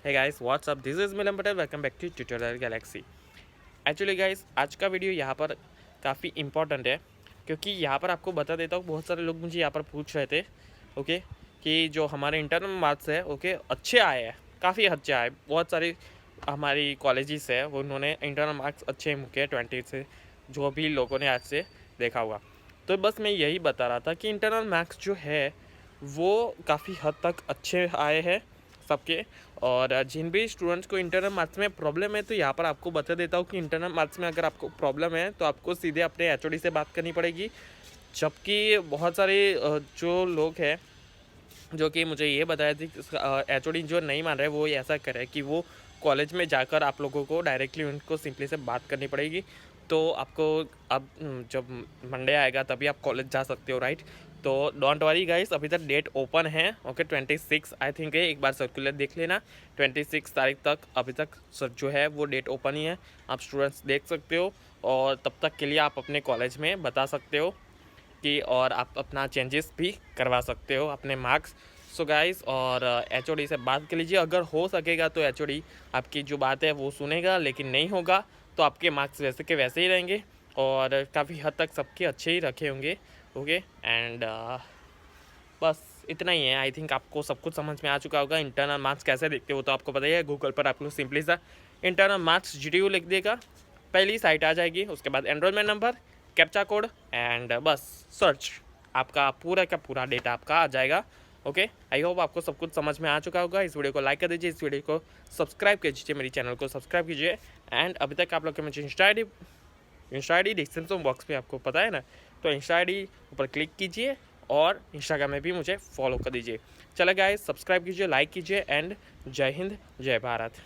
Hey guys, what's up? This is Milanpatel. Welcome back to Tutorialgalaxy. Actually guys आज का video यहाँ पर काफ़ी इम्पॉर्टेंट है क्योंकि यहाँ पर आपको बता देता हूँ, बहुत सारे लोग मुझे यहाँ पर पूछ रहे थे ओके कि जो हमारे इंटरनल मार्क्स है ओके अच्छे आए हैं, काफ़ी अच्छे आए। बहुत सारी हमारी कॉलेजेस है वो उन्होंने इंटरनल मार्क्स अच्छे मुके 20 से, जो भी लोगों ने आज से देखा होगा। तो बस मैं यही बता रहा था कि इंटरनल मार्क्स जो है वो काफ़ी हद तक अच्छे आए हैं सबके। और जिन भी स्टूडेंट्स को इंटरनल मार्क्स में प्रॉब्लम है तो यहाँ पर आपको बता देता हूँ कि इंटरनल मार्क्स में अगर आपको प्रॉब्लम है तो आपको सीधे अपने एचओडी से बात करनी पड़ेगी। जबकि बहुत सारे जो लोग हैं जो कि मुझे ये बताया थी एचओडी जो नहीं मान रहे वो ऐसा करे कि वो कॉलेज में जाकर आप लोगों को डायरेक्टली उनको सिंपली से बात करनी पड़ेगी। तो आपको अब जब मंडे आएगा तभी आप कॉलेज जा सकते हो, राइट। तो डोंट वरी गाइस, अभी तक डेट ओपन है ओके। 26 आई थिंक है, एक बार सर्कुलर देख लेना। 26 तारीख तक अभी तक सर जो है वो डेट ओपन ही है, आप स्टूडेंट्स देख सकते हो। और तब तक के लिए आप अपने कॉलेज में बता सकते हो कि और आप अपना चेंजेस भी करवा सकते हो अपने मार्क्स। सो गाइस, और एचओडी से बात कर लीजिए, अगर हो सकेगा तो एचओडी आपकी जो बात है वो सुनेगा, लेकिन नहीं होगा तो आपके मार्क्स वैसे के वैसे ही रहेंगे और काफ़ी हद तक सबके अच्छे ही रखे होंगे ओके। एंड बस इतना ही है। आई थिंक आपको सब कुछ समझ में आ चुका होगा। इंटरनल मार्क्स कैसे देखते हो तो आपको पता ही है, गूगल पर आप लोग सिंपली सा इंटरनल मार्क्स जीटीयू लिख देगा, पहली साइट आ जाएगी। उसके बाद enrolment number, captcha code and बस सर्च, आपका पूरा का पूरा डेटा आपका आ जाएगा ओके। आई होप आपको सब कुछ समझ में आ चुका होगा। इस वीडियो को लाइक कर दीजिए, इस वीडियो को सब्सक्राइब कीजिए, मेरी चैनल को सब्सक्राइब कीजिए। एंड अभी तक आप लोग के मुझे Insta I D description box में आपको पता है ना, तो इंस्टा आई डी ऊपर क्लिक कीजिए और इंस्टाग्राम में भी मुझे फॉलो कर दीजिए। चलो गाइस, सब्सक्राइब कीजिए, लाइक कीजिए एंड जय हिंद, जय भारत।